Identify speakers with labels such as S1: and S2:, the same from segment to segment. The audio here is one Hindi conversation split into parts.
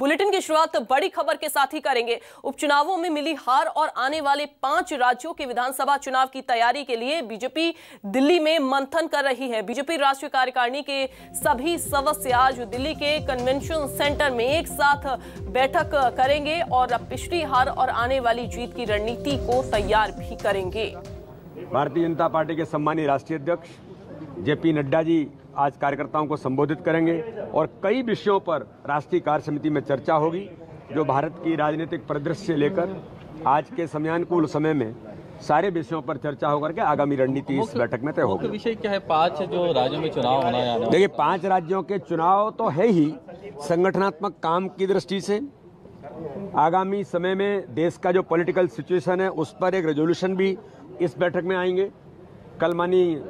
S1: बुलेटिन की शुरुआत बड़ी खबर के साथ ही करेंगे। उपचुनावों में मिली हार और आने वाले 5 राज्यों के विधानसभा चुनाव की तैयारी के लिए बीजेपी दिल्ली में मंथन कर रही है। बीजेपी राष्ट्रीय कार्यकारिणी के सभी सदस्य आज दिल्ली के कन्वेंशन सेंटर में एक साथ बैठक करेंगे और पिछली हार और आने वाली जीत की रणनीति को तैयार भी करेंगे।
S2: भारतीय जनता पार्टी के सम्मानीय राष्ट्रीय अध्यक्ष जेपी नड्डा जी आज कार्यकर्ताओं को संबोधित करेंगे और कई विषयों पर राष्ट्रीय कार्य समिति में चर्चा होगी, जो भारत की राजनीतिक परिदृश्य से लेकर आज के समयानुकूल समय में सारे विषयों पर चर्चा होकर के आगामी रणनीति इस बैठक में तय होगी।
S3: विषय क्या है? 5 जो राज्यों में चुनाव होना है।
S2: देखिए, 5 राज्यों के चुनाव तो है ही, संगठनात्मक काम की दृष्टि से आगामी समय में देश का जो पॉलिटिकल सिचुएशन है उस पर एक रेजोल्यूशन भी इस बैठक में आएंगे। कल माननीय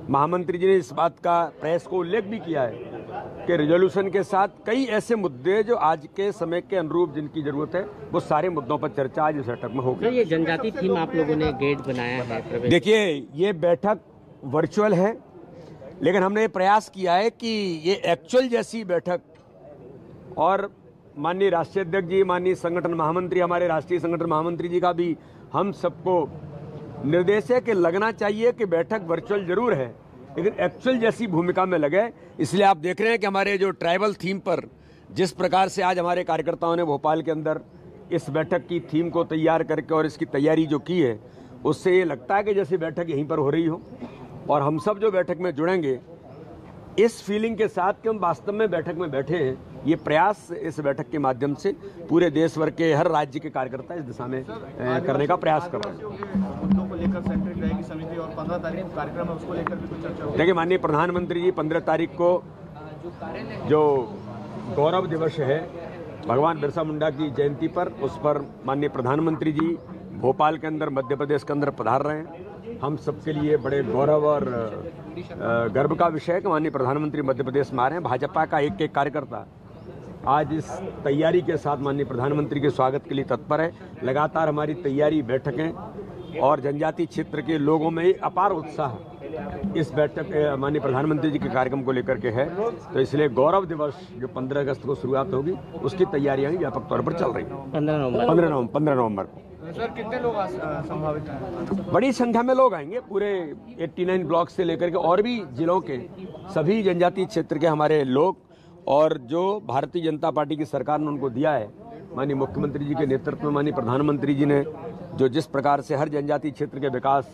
S2: महामंत्री जी ने इस बात का प्रेस को उल्लेख भी किया है कि रेजोल्यूशन के साथ कई ऐसे मुद्दे जो आज के समय के अनुरूप जिनकी जरूरत है वो सारे मुद्दों पर चर्चा आज इस बैठक में होगी।
S4: ये जनजाति थीम आप लोगों ने गेट बनाया है।
S2: देखिए, ये बैठक वर्चुअल है, लेकिन हमने प्रयास किया है कि ये एक्चुअल जैसी बैठक, और माननीय राष्ट्रीय अध्यक्ष जी, माननीय संगठन महामंत्री, हमारे राष्ट्रीय संगठन महामंत्री जी का भी हम सबको निर्देश है कि लगना चाहिए कि बैठक वर्चुअल जरूर है लेकिन एक्चुअल जैसी भूमिका में लगे। इसलिए आप देख रहे हैं कि हमारे जो ट्राइबल थीम पर जिस प्रकार से आज हमारे कार्यकर्ताओं ने भोपाल के अंदर इस बैठक की थीम को तैयार करके और इसकी तैयारी जो की है, उससे ये लगता है कि जैसे बैठक यहीं पर हो रही हो। और हम सब जो बैठक में जुड़ेंगे इस फीलिंग के साथ कि हम वास्तव में बैठक में बैठे हैं, ये प्रयास इस बैठक के माध्यम से पूरे देश भर के हर राज्य के कार्यकर्ता इस दिशा में करने का प्रयास कर रहे हैं।
S5: मुद्दों को लेकर सेंट्रल रहेगी समिति और 15 तारीख को कार्यक्रम है, उसको लेकर भी कुछ चर्चा होगी।
S2: देखिए, माननीय प्रधानमंत्री जी 15 तारीख को जो गौरव दिवस है भगवान बिरसा मुंडा की जयंती पर, उस पर माननीय प्रधानमंत्री जी भोपाल के अंदर, मध्य प्रदेश के अंदर पधार रहे हैं। हम सबके लिए बड़े गौरव और गर्व का विषय है कि माननीय प्रधानमंत्री मध्य प्रदेश में आ रहे हैं। भाजपा का एक एक कार्यकर्ता आज इस तैयारी के साथ माननीय प्रधानमंत्री के स्वागत के लिए तत्पर है। लगातार हमारी तैयारी, बैठकें और जनजातीय क्षेत्र के लोगों में अपार उत्साह इस बैठक माननीय प्रधानमंत्री जी के कार्यक्रम को लेकर के है। तो इसलिए गौरव दिवस जो 15 अगस्त को शुरुआत होगी, उसकी तैयारियां व्यापक तौर पर चल रही हैं। 15 नवंबर को।
S5: सर, कितने लोग संभावित हैं?
S2: बड़ी संख्या में लोग आएंगे। पूरे 89 ब्लॉक से लेकर के और भी जिलों के सभी जनजातीय क्षेत्र के हमारे लोग, और जो भारतीय जनता पार्टी की सरकार ने उनको दिया है, माननीय मुख्यमंत्री जी के नेतृत्व में माननीय प्रधानमंत्री जी ने जो जिस प्रकार से हर जनजातीय क्षेत्र के विकास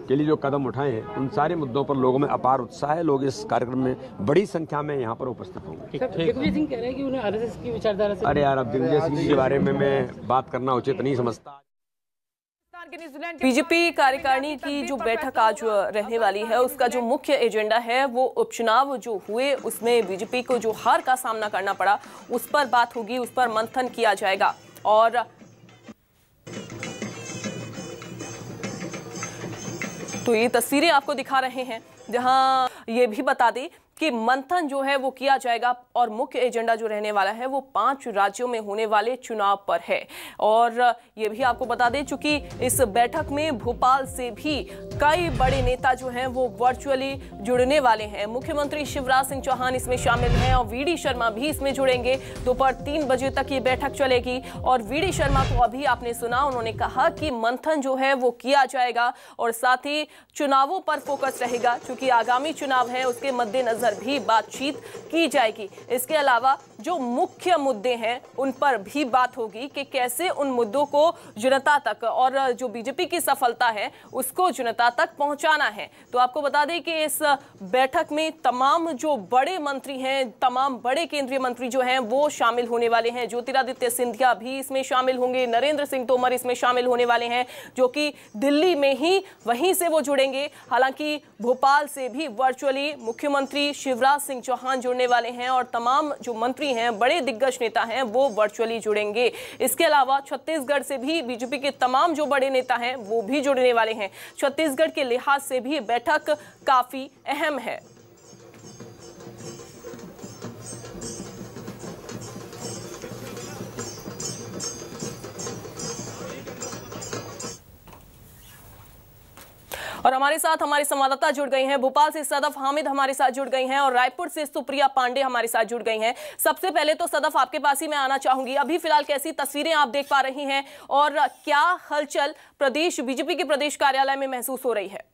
S2: के लिए जो कदम उठाए हैं, उन सारे मुद्दों पर लोगों में अपार उत्साह है। लोग इस कार्यक्रम में बड़ी संख्या में यहाँ पर उपस्थित होंगे।
S4: दिग्विजय सिंह कह रहे हैं कि उन्हें आरएसएस की विचारधारा से।
S2: अरे यार, अब दिग्विजय सिंह के बारे में मैं बात करना उचित नहीं समझता।
S1: बीजेपी कार्यकारिणी की जो बैठक आज रहने वाली है, उसका जो मुख्य एजेंडा है वो उपचुनाव जो हुए उसमें बीजेपी को जो हार का सामना करना पड़ा उस पर बात होगी, उस पर मंथन किया जाएगा। और तो ये तस्वीरें आपको दिखा रहे हैं, जहां ये भी बता दें कि मंथन जो है वो किया जाएगा और मुख्य एजेंडा जो रहने वाला है वो 5 राज्यों में होने वाले चुनाव पर है। और ये भी आपको बता दें, चूंकि इस बैठक में भोपाल से भी कई बड़े नेता जो हैं वो वर्चुअली जुड़ने वाले हैं। मुख्यमंत्री शिवराज सिंह चौहान इसमें शामिल हैं और वीडी शर्मा भी इसमें जुड़ेंगे। दोपहर 3 बजे तक ये बैठक चलेगी और वीडी शर्मा को अभी आपने सुना, उन्होंने कहा कि मंथन जो है वो किया जाएगा और साथ ही चुनावों पर फोकस रहेगा, क्योंकि आगामी चुनाव है उसके मद्देनजर भी बातचीत की जाएगी। इसके अलावा जो मुख्य मुद्दे हैं उन पर भी बात होगी कि कैसे उन मुद्दों को जनता तक, और जो बीजेपी की सफलता है उसको जनता तक पहुंचाना है। तो आपको बता दें कि इस बैठक में तमाम जो बड़े मंत्री हैं, तमाम बड़े केंद्रीय मंत्री जो हैं वो शामिल होने वाले हैं। ज्योतिरादित्य सिंधिया भी इसमें शामिल होंगे, नरेंद्र सिंह तोमर इसमें शामिल होने वाले हैं, जो कि दिल्ली में ही वहीं से वो जुड़ेंगे। हालांकि भोपाल से भी वर्चुअली मुख्यमंत्री शिवराज सिंह चौहान जुड़ने वाले हैं और तमाम जो मंत्री हैं, बड़े दिग्गज नेता हैं, वो वर्चुअली जुड़ेंगे। इसके अलावा छत्तीसगढ़ से भी बीजेपी के तमाम जो बड़े नेता हैं वो भी जुड़ने वाले हैं। छत्तीसगढ़ के लिहाज से भी बैठक काफी अहम है। और हमारे साथ हमारे संवाददाता जुड़ गई हैं। भोपाल से सदफ हामिद हमारे साथ जुड़ गई हैं और रायपुर से सुप्रिया पांडे हमारे साथ जुड़ गई हैं। सबसे पहले तो सदफ आपके पास ही मैं आना चाहूंगी, अभी फिलहाल कैसी तस्वीरें आप देख पा रही हैं और क्या हलचल प्रदेश बीजेपी के प्रदेश कार्यालय में महसूस हो रही है?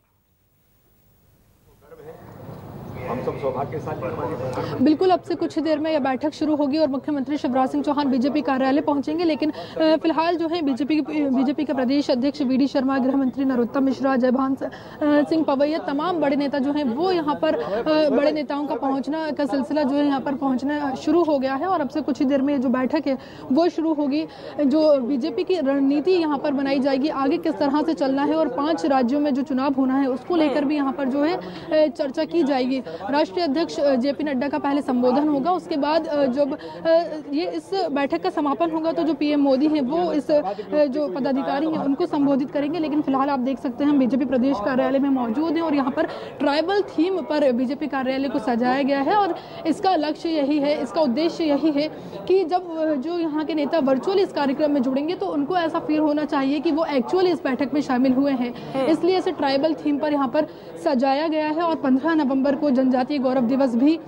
S2: हम सब सौभाग्यशाली।
S6: बिल्कुल, अब से कुछ देर में यह बैठक शुरू होगी और मुख्यमंत्री शिवराज सिंह चौहान बीजेपी कार्यालय पहुंचेंगे। लेकिन फिलहाल जो है बीजेपी के प्रदेश अध्यक्ष वीडी शर्मा, गृह मंत्री नरोत्तम मिश्रा, जयभान सिंह पवैया, तमाम बड़े नेता जो हैं वो यहाँ पर बड़े नेताओं का पहुँचना का सिलसिला जो है यहाँ पर पहुँचना शुरू हो गया है। और अब से कुछ ही देर में जो बैठक है वो शुरू होगी। जो बीजेपी की रणनीति यहाँ पर बनाई जाएगी, आगे किस तरह से चलना है और 5 राज्यों में जो चुनाव होना है उसको लेकर भी यहाँ पर जो है चर्चा की जाएगी। राष्ट्रीय अध्यक्ष जेपी नड्डा का पहले संबोधन होगा, उसके बाद जब ये इस बैठक का समापन होगा तो जो पीएम मोदी हैं वो इस जो पदाधिकारी हैं उनको संबोधित करेंगे। लेकिन फिलहाल आप देख सकते हैं हम बीजेपी प्रदेश कार्यालय में मौजूद हैं और यहाँ पर ट्राइबल थीम पर बीजेपी कार्यालय को सजाया गया है। और इसका लक्ष्य यही है, इसका उद्देश्य यही है कि जब जो यहाँ के नेता वर्चुअली इस कार्यक्रम में जुड़ेंगे तो उनको ऐसा फील होना चाहिए कि वो एक्चुअली इस बैठक में शामिल हुए हैं। इसलिए इसे ट्राइबल थीम पर यहाँ पर सजाया गया है और 15 नवंबर को जनजातीय गौरव दिवस भी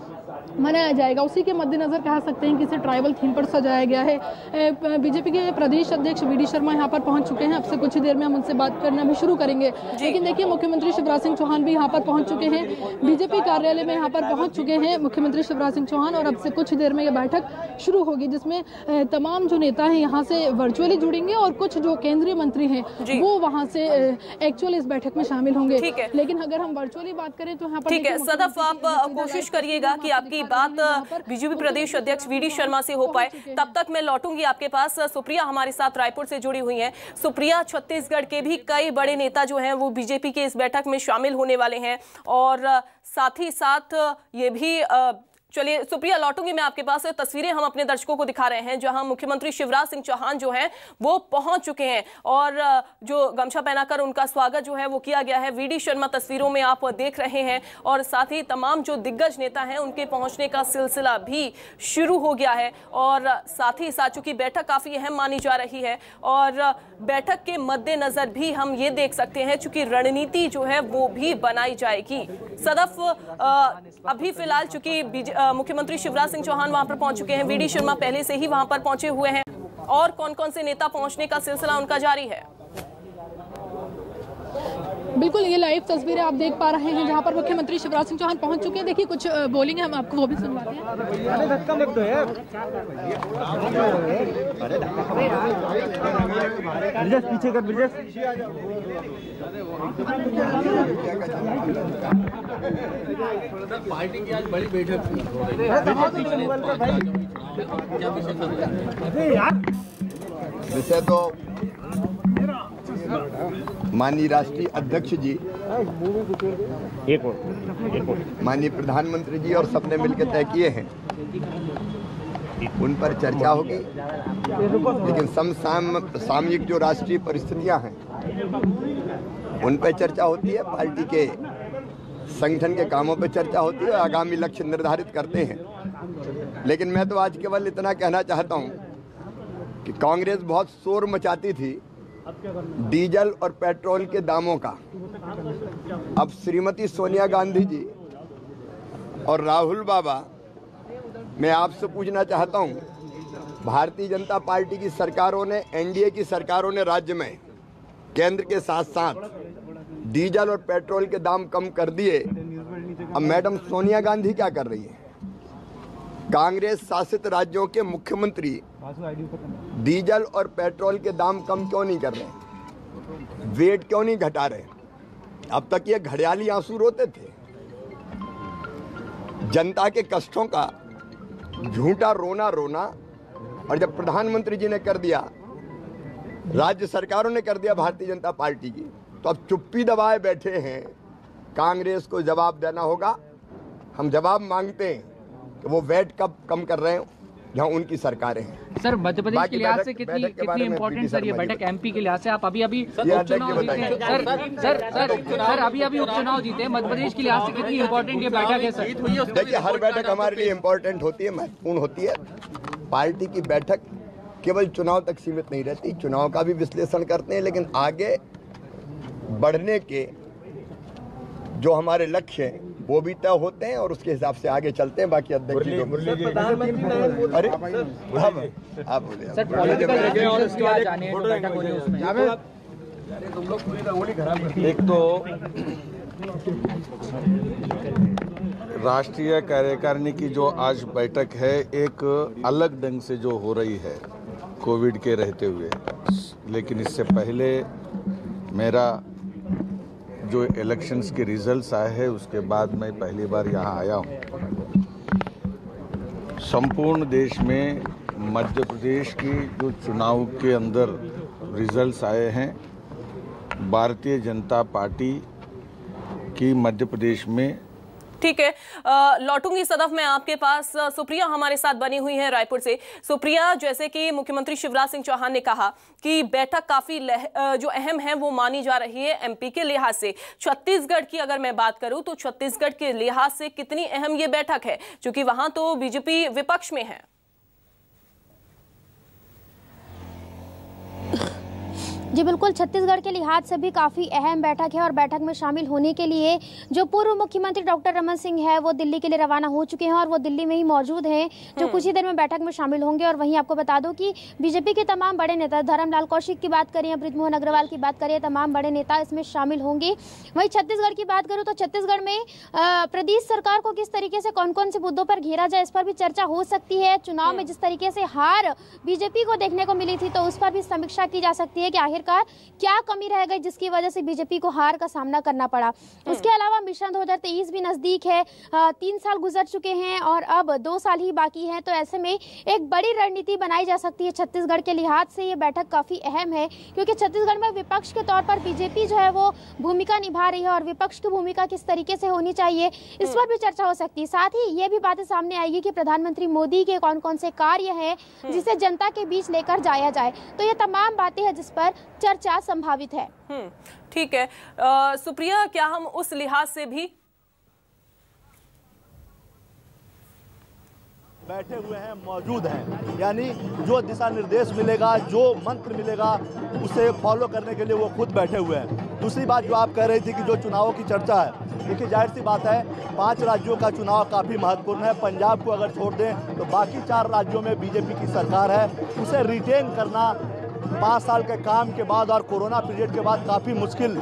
S6: मनाया जाएगा। उसी के मद्देनजर कह सकते हैं कि इसे ट्राइबल थीम पर सजाया गया है। बीजेपी के प्रदेश अध्यक्ष वीडी शर्मा यहाँ पर पहुंच चुके हैं। अब से कुछ ही देर में हम उनसे बात करना भी शुरू करेंगे। लेकिन देखिए, मुख्यमंत्री शिवराज सिंह चौहान भी यहाँ पर पहुंच चुके हैं, बीजेपी कार्यालय में यहाँ पर पहुंच चुके हैं मुख्यमंत्री शिवराज सिंह चौहान। और अब से कुछ देर में यह बैठक शुरू होगी जिसमें तमाम जो नेता हैं यहाँ से वर्चुअली जुड़ेंगे और कुछ जो केंद्रीय मंत्री हैं वो वहाँ से एक्चुअली इस बैठक में शामिल होंगे। लेकिन अगर हम वर्चुअली बात करें तो यहाँ पर
S1: ठीक है सदफ, आप कोशिश करिएगा कि आपकी बात बीजेपी प्रदेश अध्यक्ष वीडी शर्मा से हो पाए। तब तक मैं लौटूंगी आपके पास। सुप्रिया हमारे साथ रायपुर से जुड़ी हुई हैं। सुप्रिया, छत्तीसगढ़ के भी कई बड़े नेता जो हैं वो बीजेपी के इस बैठक में शामिल होने वाले हैं और साथ ही साथ ये भी चलिए सुप्रिया, लौटूंगी मैं आपके पास। तस्वीरें हम अपने दर्शकों को दिखा रहे हैं जहां मुख्यमंत्री शिवराज सिंह चौहान जो हैं वो पहुंच चुके हैं और जो गमछा पहनाकर उनका स्वागत जो है वो किया गया है। वीडी शर्मा तस्वीरों में आप देख रहे हैं और साथ ही तमाम जो दिग्गज नेता हैं उनके पहुंचने का सिलसिला भी शुरू हो गया है। और साथ ही साथ चूंकि बैठक काफी अहम मानी जा रही है और बैठक के मद्देनजर भी हम ये देख सकते हैं चूंकि रणनीति जो है वो भी बनाई जाएगी। सदफ, अभी फिलहाल चूंकि मुख्यमंत्री शिवराज सिंह चौहान वहां पर पहुंच चुके हैं, वीडी शर्मा पहले से ही वहां पर पहुंचे हुए हैं और कौन कौन से नेता पहुंचने का सिलसिला उनका जारी है?
S6: बिल्कुल, ये लाइव तस्वीरें आप देख पा रहे हैं जहां पर मुख्यमंत्री शिवराज सिंह चौहान पहुंच चुके हैं। देखिए कुछ बोलेंगे, हम आपको वो भी सुनवाते हैं।
S5: पीछे कर
S3: पार्टी की आज बड़ी बैठक
S7: विषय तो माननीय राष्ट्रीय अध्यक्ष जी, माननीय प्रधानमंत्री जी और सबने मिलकर तय किए हैं, उन पर चर्चा होगी। लेकिन सामयिक जो राष्ट्रीय परिस्थितियां हैं उन पर चर्चा होती है, पार्टी के संगठन के कामों पर चर्चा होती है, आगामी लक्ष्य निर्धारित करते हैं। लेकिन मैं तो आज केवल इतना कहना चाहता हूं कि कांग्रेस बहुत शोर मचाती थी डीजल और पेट्रोल के दामों का। अब श्रीमती सोनिया गांधी जी और राहुल बाबा, मैं आपसे पूछना चाहता हूं, भारतीय जनता पार्टी की सरकारों ने, एनडीए की सरकारों ने राज्य में केंद्र के साथ साथ डीजल और पेट्रोल के दाम कम कर दिए। अब मैडम सोनिया गांधी क्या कर रही है? कांग्रेस शासित राज्यों के मुख्यमंत्री डीजल और पेट्रोल के दाम कम क्यों नहीं कर रहे? वेट क्यों नहीं घटा रहे? अब तक ये घड़ियाली आंसू रोते थे। जनता के कष्टों का झूठा रोना और जब प्रधानमंत्री जी ने कर दिया, राज्य सरकारों ने कर दिया भारतीय जनता पार्टी की, तो अब चुप्पी दबाए बैठे हैं। कांग्रेस को जवाब देना होगा। हम जवाब मांगते हैं कि वो वेट कब कम कर रहे हैं जहां उनकी सरकारें हैं।
S4: सर, मध्य प्रदेश के लिहाज से कितनी इंपॉर्टेंट सर ये बैठक? एमपी के लिहाज से आप अभी उपचुनाव जीते हैं सर, अभी उपचुनाव जीते हैं, मध्य प्रदेश के लिहाज से कितनी इंपॉर्टेंट ये बैठक है सर?
S7: देखिए, हर बैठक हमारे लिए इम्पोर्टेंट होती है, महत्वपूर्ण होती है। पार्टी की बैठक केवल चुनाव तक सीमित नहीं रहती, चुनाव का भी विश्लेषण करते हैं, लेकिन आगे बढ़ने के जो हमारे लक्ष्य हैं वो भी तय होते हैं और उसके हिसाब से आगे चलते हैं। बाकी अध्यक्ष जी अरे आप बोलिए
S4: सर, पॉलिटिकल रेजोल्यूशंस क्या जाने हैं जो बैठक होनी है उसमें?
S8: एक तो राष्ट्रीय कार्यकारिणी की जो आज बैठक है एक अलग ढंग से जो हो रही है कोविड के रहते हुए, लेकिन इससे पहले मेरा जो इलेक्शंस के रिजल्ट्स आए हैं उसके बाद मैं पहली बार यहाँ आया हूँ। संपूर्ण देश में मध्य प्रदेश की जो चुनाव के अंदर रिजल्ट्स आए हैं, भारतीय जनता पार्टी की मध्य प्रदेश में।
S1: ठीक है, लौटूंगी सदफ में आपके पास। सुप्रिया हमारे साथ बनी हुई है रायपुर से। सुप्रिया, जैसे कि मुख्यमंत्री शिवराज सिंह चौहान ने कहा कि बैठक काफी जो अहम है वो मानी जा रही है एमपी के लिहाज से। छत्तीसगढ़ की अगर मैं बात करूं तो छत्तीसगढ़ के लिहाज से कितनी अहम ये बैठक है, क्योंकि वहां तो बीजेपी विपक्ष में है।
S9: जी बिल्कुल, छत्तीसगढ़ के लिहाज से भी काफ़ी अहम बैठक है और बैठक में शामिल होने के लिए जो पूर्व मुख्यमंत्री डॉक्टर रमन सिंह है वो दिल्ली के लिए रवाना हो चुके हैं और वो दिल्ली में ही मौजूद हैं, जो कुछ ही देर में बैठक में शामिल होंगे। और वहीं आपको बता दूं कि बीजेपी के तमाम बड़े नेता, धर्मलाल कौशिक की बात करें, बृजमोहन अग्रवाल की बात करें, तमाम बड़े नेता इसमें शामिल होंगे। वहीं छत्तीसगढ़ की बात करूँ तो छत्तीसगढ़ में प्रदेश सरकार को किस तरीके से कौन कौन से मुद्दों पर घेरा जाए, इस पर भी चर्चा हो सकती है। चुनाव में जिस तरीके से हार बीजेपी को देखने को मिली थी तो उस पर भी समीक्षा की जा सकती है कि आखिरकार क्या कमी रह गई जिसकी वजह से बीजेपी को हार का सामना करना पड़ा। उसके अलावा मिशन 2023 भी नजदीक है, 3 साल गुजर चुके हैं और अब 2 साल ही बाकी हैं, तो ऐसे में एक बड़ी रणनीति बनाई जा सकती है। छत्तीसगढ़ के लिहाज से ये बैठक काफी अहम है क्योंकि छत्तीसगढ़ में विपक्ष के तौर पर बीजेपी जो है वो भूमिका निभा रही है और विपक्ष की भूमिका किस तरीके से होनी चाहिए इस पर भी चर्चा हो सकती है। साथ ही ये भी बातें सामने आएगी कि प्रधानमंत्री मोदी के कौन कौन से कार्य हैं जिसे जनता के बीच लेकर जाया जाए, तो ये तमाम बातें हैं जिस पर चर्चा संभावित है।
S1: ठीक है सुप्रिया, क्या हम उस लिहाज से भी
S5: बैठे हुए हैं, मौजूद हैं, यानी जो दिशा निर्देश मिलेगा, जो मंत्र मिलेगा उसे फॉलो करने के लिए वो खुद बैठे हुए हैं। दूसरी बात जो आप कह रही थी कि जो चुनावों की चर्चा है, देखिए जाहिर सी बात है 5 राज्यों का चुनाव काफ़ी महत्वपूर्ण है। पंजाब को अगर छोड़ दें तो बाकी 4 राज्यों में बीजेपी की सरकार है, उसे रिटेन करना 5 साल के काम के बाद और कोरोना पीरियड के बाद काफ़ी मुश्किल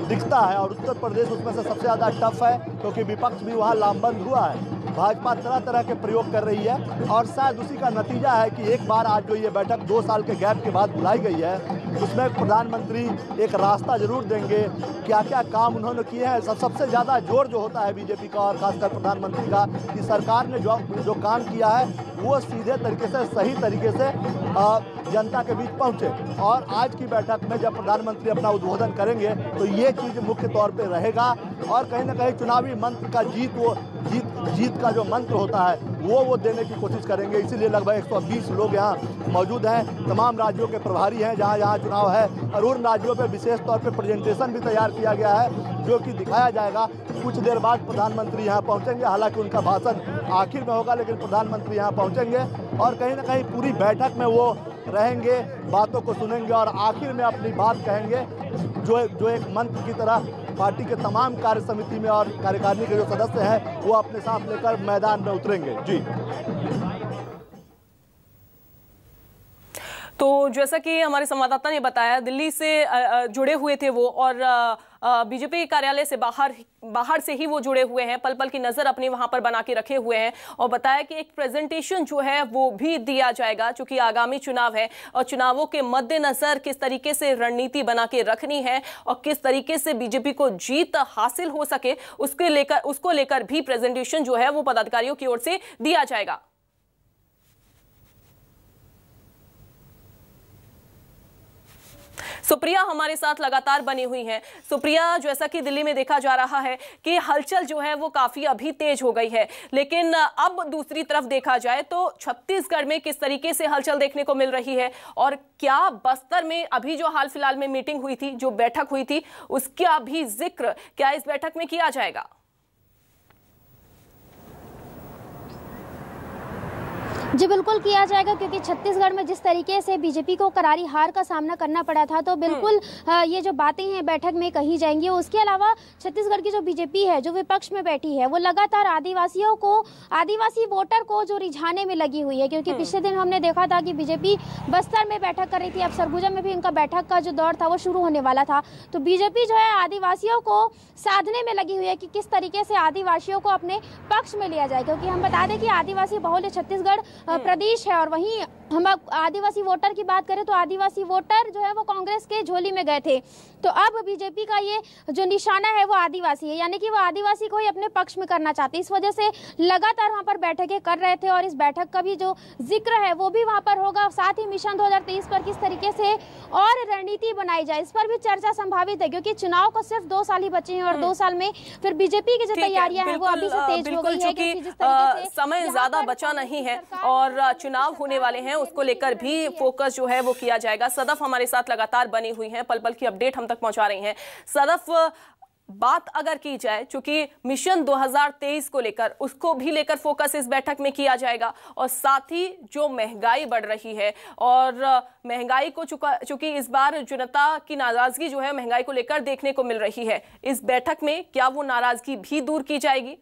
S5: दिखता है और उत्तर प्रदेश उसमें से सबसे ज़्यादा टफ है क्योंकि विपक्ष भी वहाँ लामबंद हुआ है। भाजपा तरह तरह के प्रयोग कर रही है और शायद उसी का नतीजा है कि एक बार आज जो ये बैठक 2 साल के गैप के बाद बुलाई गई है, उसमें प्रधानमंत्री एक रास्ता जरूर देंगे। क्या क्या काम उन्होंने किए हैं, सबसे ज़्यादा जोर जो होता है बीजेपी का और खासकर प्रधानमंत्री का कि सरकार ने जो काम किया है वो सीधे तरीके से, सही तरीके से जनता के बीच पहुँचे। और आज की बैठक में जब प्रधानमंत्री अपना उद्बोधन करेंगे तो ये चीज़ मुख्य तौर पर रहेगा और कहीं ना कहीं चुनावी मंत्र का जीत का जो मंत्र होता है वो देने की कोशिश करेंगे। इसीलिए लगभग 120 लोग यहाँ मौजूद हैं, तमाम राज्यों के प्रभारी हैं जहाँ जहाँ चुनाव है और उन राज्यों पे विशेष तौर पे प्रेजेंटेशन भी तैयार किया गया है जो कि दिखाया जाएगा। कुछ देर बाद प्रधानमंत्री यहाँ पहुँचेंगे, हालांकि उनका भाषण आखिर में होगा लेकिन प्रधानमंत्री यहाँ पहुँचेंगे और कहीं ना कहीं पूरी बैठक में वो रहेंगे, बातों को सुनेंगे और आखिर में अपनी बात कहेंगे जो एक मंत्र की तरह पार्टी के तमाम कार्य समिति में और कार्यकारिणी के जो सदस्य हैं वो अपने साथ लेकर मैदान में उतरेंगे। जी
S1: तो जैसा कि हमारे संवाददाता ने बताया, दिल्ली से जुड़े हुए थे वो और बीजेपी कार्यालय से बाहर से ही वो जुड़े हुए हैं, पल पल की नजर अपनी वहां पर बना के रखे हुए हैं और बताया कि एक प्रेजेंटेशन जो है वो भी दिया जाएगा क्योंकि आगामी चुनाव है और चुनावों के मद्देनजर किस तरीके से रणनीति बना के रखनी है और किस तरीके से बीजेपी को जीत हासिल हो सके उसको लेकर भी प्रेजेंटेशन जो है वो पदाधिकारियों की ओर से दिया जाएगा। सुप्रिया हमारे साथ लगातार बनी हुई हैं। सुप्रिया, जैसा कि दिल्ली में देखा जा रहा है कि हलचल जो है वो काफी अभी तेज हो गई है, लेकिन अब दूसरी तरफ देखा जाए तो छत्तीसगढ़ में किस तरीके से हलचल देखने को मिल रही है और क्या बस्तर में अभी जो हाल फिलहाल में मीटिंग हुई थी, जो बैठक हुई थी, उसका भी जिक्र क्या इस बैठक में किया जाएगा?
S9: जी बिल्कुल किया जाएगा, क्योंकि छत्तीसगढ़ में जिस तरीके से बीजेपी को करारी हार का सामना करना पड़ा था, तो बिल्कुल ये जो बातें हैं बैठक में कही जाएंगी। उसके अलावा छत्तीसगढ़ की जो बीजेपी है, जो विपक्ष में बैठी है, वो लगातार आदिवासियों को, आदिवासी वोटर को जो रिझाने में लगी हुई है, क्योंकि पिछले दिन हमने देखा था कि बीजेपी बस्तर में बैठक कर रही थी, अब सरगुजा में भी उनका बैठक का जो दौर था वो शुरू होने वाला था। तो बीजेपी जो है आदिवासियों को साधने में लगी हुई है कि किस तरीके से आदिवासियों को अपने पक्ष में लिया जाए, क्योंकि हम बता दें कि आदिवासी बहुल छत्तीसगढ़ प्रदेश है, और वहीं हम आदिवासी वोटर की बात करें तो आदिवासी वोटर जो है वो कांग्रेस के झोली में गए थे। तो अब बीजेपी का ये जो निशाना है वो आदिवासी है, यानी कि वो आदिवासी को ही अपने पक्ष में करना चाहते हैं। इस वजह से लगातार वहां पर बैठकें कर रहे थे, और इस बैठक का भी जो जिक्र है वो भी वहां पर होगा। साथ ही मिशन 2023 पर किस तरीके से और रणनीति बनाई जाए, इस पर भी चर्चा संभावित है, क्योंकि चुनाव को सिर्फ 2 साल ही बचे हैं, और 2 साल में फिर बीजेपी की जो तैयारियां हैं वो अभी से तेज हो गई है, क्योंकि जिस तरीके से
S1: समय ज्यादा बचा नहीं है और चुनाव होने वाले हैं, उसको लेकर भी फोकस जो है वो किया जाएगा। सदफ हमारे साथ लगातार बनी हुई हैं, पल पल की अपडेट हम तक पहुंचा रही हैं। सदफ, बात अगर की जाए, चूंकि मिशन 2023 को लेकर, उसको भी लेकर फोकस इस बैठक में किया जाएगा, और साथ ही जो महंगाई बढ़ रही है, और महंगाई को चूंकि इस बार जनता की नाराजगी जो है महंगाई को लेकर देखने को मिल रही है, इस बैठक में क्या वो नाराजगी भी दूर की जाएगी?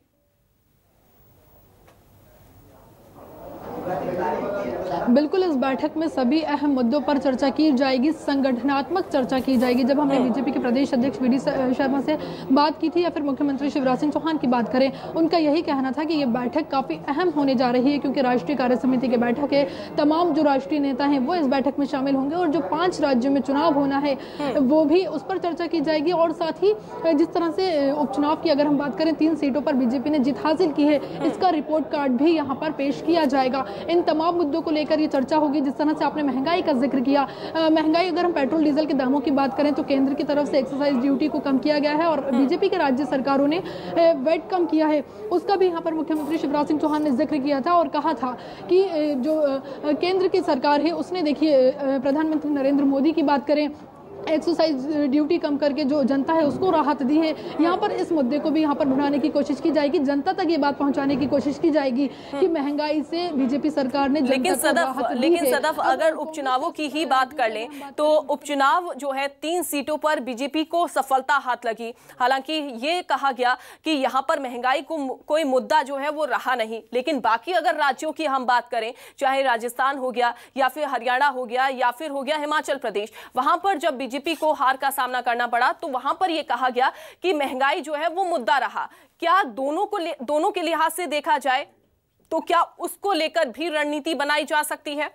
S6: बिल्कुल, इस बैठक में सभी अहम मुद्दों पर चर्चा की जाएगी, संगठनात्मक चर्चा की जाएगी। जब हमने बीजेपी के प्रदेश अध्यक्ष वी.डी. शर्मा से बात की थी, या फिर मुख्यमंत्री शिवराज सिंह चौहान की बात करें, उनका यही कहना था कि ये बैठक काफी अहम होने जा रही है, क्योंकि राष्ट्रीय कार्य समिति की बैठक है, तमाम जो राष्ट्रीय नेता हैं वो इस बैठक में शामिल होंगे, और जो 5 राज्यों में चुनाव होना है वो भी उस पर चर्चा की जाएगी। और साथ ही जिस तरह से उपचुनाव की अगर हम बात करें, 3 सीटों पर बीजेपी ने जीत हासिल की है, इसका रिपोर्ट कार्ड भी यहाँ पर पेश किया जाएगा। इन तमाम मुद्दों को लेकर ये चर्चा होगी। जिस तरह से आपने महंगाई का जिक्र किया, महंगाई अगर हम पेट्रोल डीजल के दामों की बात करें तो केंद्र की तरफ से एक्साइज ड्यूटी को कम किया गया है, और बीजेपी के राज्य सरकारों ने वेट कम किया है, उसका भी यहाँ पर मुख्यमंत्री शिवराज सिंह चौहान ने जिक्र किया था, और कहा था कि जो केंद्र की सरकार है उसने, देखिए प्रधानमंत्री नरेंद्र मोदी की बात करें, एक्साइज ड्यूटी कम करके जो जनता है उसको राहत दी है। यहाँ पर इस मुद्दे को भी यहाँ पर बढ़ाने की कोशिश की जाएगी, जनता तक ये बात पहुंचाने की कोशिश की जाएगी कि महंगाई से बीजेपी सरकार ने
S1: लेकिन सदफ अगर उपचुनावों की ही बात कर लें तो उपचुनाव जो है 3 सीटों पर बीजेपी को सफलता हाथ लगी। हालांकि ये कहा गया कि यहाँ पर महंगाई को कोई मुद्दा जो है वो रहा नहीं, लेकिन बाकी अगर राज्यों की हम बात करें, चाहे राजस्थान हो गया, या फिर हरियाणा हो गया, या फिर हो गया हिमाचल प्रदेश, वहां पर जब बीजेपी को हार का सामना करना पड़ा तो वहां पर यह कहा गया कि महंगाई जो है वो मुद्दा रहा। क्या दोनों के लिहाज से देखा जाए तो क्या उसको लेकर भी रणनीति बनाई जा सकती है?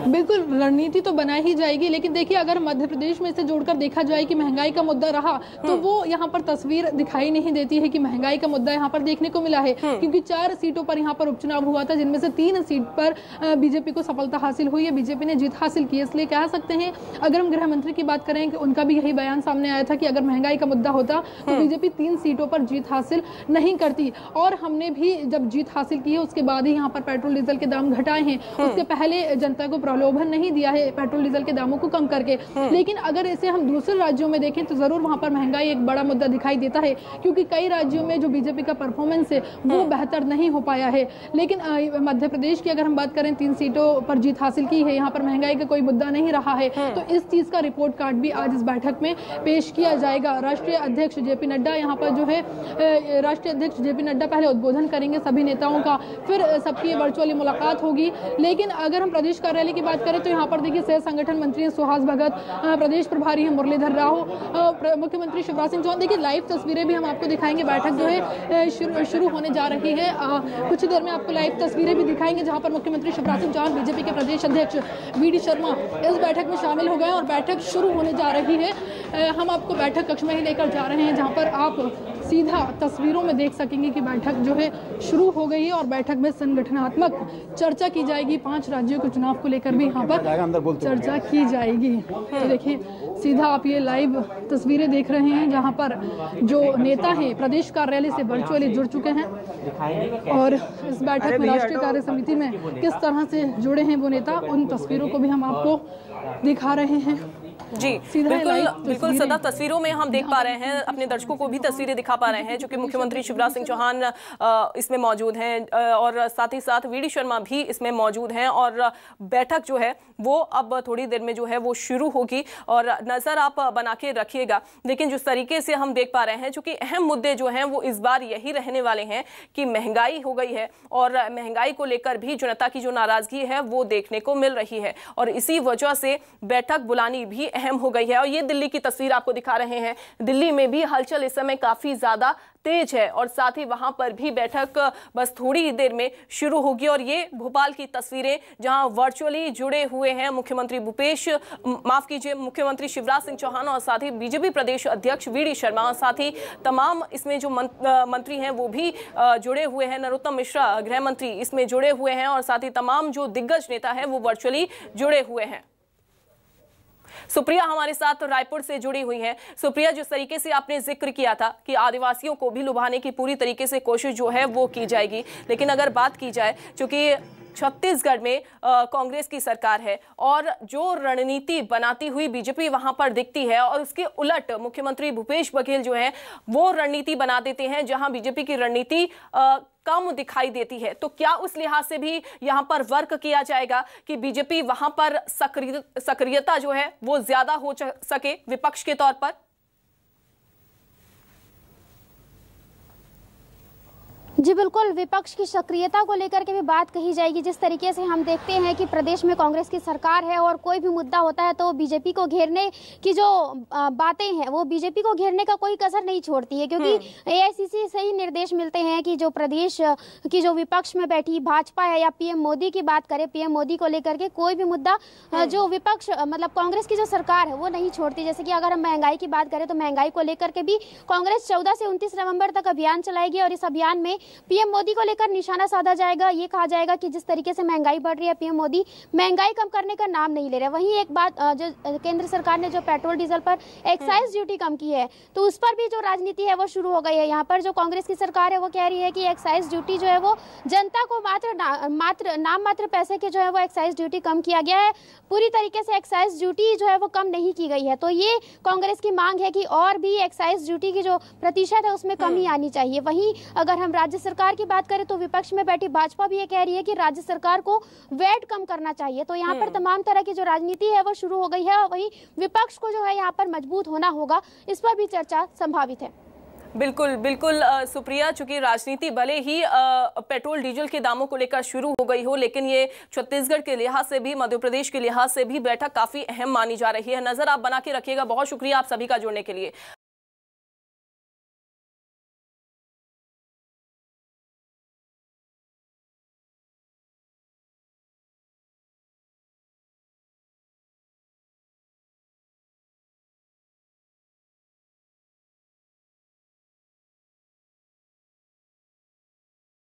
S6: बिल्कुल, रणनीति तो बनाई ही जाएगी, लेकिन देखिए अगर मध्य प्रदेश में इसे जोड़कर देखा जाए कि महंगाई का मुद्दा रहा, तो वो यहाँ पर तस्वीर दिखाई नहीं देती है कि महंगाई का मुद्दा यहाँ पर देखने को मिला है, क्योंकि 4 सीटों पर यहाँ पर उपचुनाव हुआ था, जिनमें से 3 सीट पर बीजेपी को सफलता हासिल हुई है, बीजेपी ने जीत हासिल की। इसलिए कह सकते हैं, अगर हम गृह मंत्री की बात करें कि उनका भी यही बयान सामने आया था कि अगर महंगाई का मुद्दा होता तो बीजेपी 3 सीटों पर जीत हासिल नहीं करती। और हमने भी जब जीत हासिल की है उसके बाद ही यहाँ पर पेट्रोल डीजल के दाम घटाए हैं, उसके पहले जनता को प्रलोभन नहीं दिया है पेट्रोल डीजल के दामों को कम करके। लेकिन अगर इसे हम दूसरे राज्यों में देखें तो जरूर वहां पर महंगाई एक बड़ा मुद्दा दिखाई देता है, क्योंकि कई राज्यों में जो बीजेपी का परफॉर्मेंस है वो बेहतर नहीं हो पाया है। लेकिन मध्य प्रदेश की अगर हम बात करें, 3 सीटों पर जीत हासिल की है, यहाँ पर महंगाई का कोई मुद्दा नहीं रहा है, तो इस चीज का रिपोर्ट कार्ड भी आज इस बैठक में पेश किया जाएगा। राष्ट्रीय अध्यक्ष जेपी नड्डा यहाँ पर जो है, राष्ट्रीय अध्यक्ष जेपी नड्डा पहले उद्बोधन करेंगे सभी नेताओं का, फिर सबकी वर्चुअली मुलाकात होगी। लेकिन अगर हम प्रदेश कार्यालय की बात करें तो यहाँ पर देखिए सह संगठन मंत्री हैं सुहास भगत, प्रदेश प्रभारी हैं मुरलीधर राव, मुख्यमंत्री शिवराज सिंह चौहान। देखिए लाइव तस्वीरें भी हम आपको दिखाएंगे, बैठक जो है शुरू होने जा रही है, कुछ देर में आपको लाइव तस्वीरें भी दिखाएंगे जहां पर मुख्यमंत्री शिवराज सिंह चौहान, बीजेपी के प्रदेश अध्यक्ष वी.डी. शर्मा इस बैठक में शामिल हो गए और बैठक शुरू होने जा रही है। हम आपको बैठक कक्ष में ही लेकर जा रहे हैं, जहां पर आप सीधा तस्वीरों में देख सकेंगे कि बैठक जो है शुरू हो गई है, और बैठक में संगठनात्मक चर्चा की जाएगी, 5 राज्यों के चुनाव को लेकर भी यहाँ पर चर्चा की जाएगी। तो देखिए सीधा आप ये लाइव तस्वीरें देख रहे हैं, जहां पर जो नेता हैं प्रदेश कार्यालय से वर्चुअली जुड़ चुके हैं, और इस बैठक में राष्ट्रीय कार्य समिति में किस तरह से जुड़े हैं वो नेता, उन तस्वीरों को भी हम आपको दिखा रहे हैं।
S1: जी बिल्कुल सदा तस्वीरों में हम देख पा रहे हैं, अपने दर्शकों को भी तस्वीरें दिखा पा रहे हैं, जो कि मुख्यमंत्री शिवराज सिंह चौहान इसमें मौजूद हैं और साथ ही साथ वीडी शर्मा भी इसमें मौजूद हैं और बैठक जो है वो अब थोड़ी देर में जो है वो शुरू होगी और नजर आप बना के रखिएगा। लेकिन जिस तरीके से हम देख पा रहे हैं, चूंकि अहम मुद्दे जो हैं वो इस बार यही रहने वाले हैं कि महंगाई हो गई है और महंगाई को लेकर भी जनता की जो नाराजगी है वो देखने को मिल रही है और इसी वजह से बैठक बुलानी भी अहम हो गई है। और ये दिल्ली की तस्वीर आपको दिखा रहे हैं, दिल्ली में भी हलचल इस समय काफी ज्यादा तेज है और साथ ही वहां पर भी बैठक बस थोड़ी ही देर में शुरू होगी। और ये भोपाल की तस्वीरें जहां वर्चुअली जुड़े हुए हैं मुख्यमंत्री शिवराज सिंह चौहान और साथ ही बीजेपी प्रदेश अध्यक्ष वीडी शर्मा और साथ ही तमाम इसमें जो मंत्री हैं वो भी जुड़े हुए हैं। नरोत्तम मिश्रा गृह मंत्री इसमें जुड़े हुए हैं और साथ ही तमाम जो दिग्गज नेता हैं वो वर्चुअली जुड़े हुए हैं। सुप्रिया हमारे साथ रायपुर से जुड़ी हुई हैं। सुप्रिया, जिस तरीके से आपने जिक्र किया था कि आदिवासियों को भी लुभाने की पूरी तरीके से कोशिश जो है वो की जाएगी, लेकिन अगर बात की जाए चूंकि छत्तीसगढ़ में कांग्रेस की सरकार है और जो रणनीति बनाती हुई बीजेपी वहां पर दिखती है और उसके उलट मुख्यमंत्री भूपेश बघेल जो है वो रणनीति बना देते हैं जहां बीजेपी की रणनीति कम दिखाई देती है, तो क्या उस लिहाज से भी यहां पर वर्क किया जाएगा कि बीजेपी वहां पर सक्रियता जो है वो ज्यादा हो सके विपक्ष के तौर पर?
S9: जी बिल्कुल, विपक्ष की सक्रियता को लेकर के भी बात कही जाएगी। जिस तरीके से हम देखते हैं कि प्रदेश में कांग्रेस की सरकार है और कोई भी मुद्दा होता है तो बीजेपी को घेरने की जो बातें हैं वो बीजेपी को घेरने का कोई कसर नहीं छोड़ती है, क्योंकि एआईसीसी से ही निर्देश मिलते हैं कि जो प्रदेश की जो विपक्ष में बैठी भाजपा है या पीएम मोदी की बात करें, पीएम मोदी को लेकर के कोई भी मुद्दा जो विपक्ष मतलब कांग्रेस की जो सरकार है वो नहीं छोड़ती। जैसे कि अगर हम महंगाई की बात करें तो महंगाई को लेकर के भी कांग्रेस 14 से 29 नवंबर तक अभियान चलाएगी और इस अभियान में पीएम मोदी को लेकर निशाना साधा जाएगा। ये कहा जाएगा कि जिस तरीके से महंगाई बढ़ रही है, पीएम मोदी महंगाई कम करने का नाम नहीं ले रहे। वहीं एक बात, जो केंद्र सरकार ने जो पेट्रोल डीजल पर एक्साइज ड्यूटी कम की है तो उस पर भी जो राजनीति है वो शुरू हो गई है। यहाँ पर जो कांग्रेस की सरकार है वो कह रही है कि एक्साइज ड्यूटी जो है वो जनता को नाम मात्र पैसे के जो है वो एक्साइज ड्यूटी कम किया गया है, पूरी तरीके से एक्साइज ड्यूटी जो है वो कम नहीं की गई है। तो ये कांग्रेस की मांग है कि और भी एक्साइज ड्यूटी की जो प्रतिशत है उसमें कमी आनी चाहिए। वहीं अगर हम राज्य सरकार की बात करें तो विपक्ष में बैठी भाजपा भी ये कह रही है कि राज्य सरकार को वैट कम करना चाहिए। तो यहाँ पर तमाम तरह की जो राजनीति है वो शुरू हो गई है और वहीं विपक्ष को जो है यहाँ पर मजबूत होना होगा, इस पर भी चर्चा संभावित है।
S1: बिल्कुल बिल्कुल सुप्रिया, चूंकि राजनीति भले ही पेट्रोल डीजल के दामों को लेकर शुरू हो गई हो, लेकिन ये छत्तीसगढ़ के लिहाज से भी, मध्य प्रदेश के लिहाज से भी बैठक काफी अहम मानी जा रही है। नजर आप बना के रखिएगा। बहुत शुक्रिया आप सभी का जुड़ने के लिए।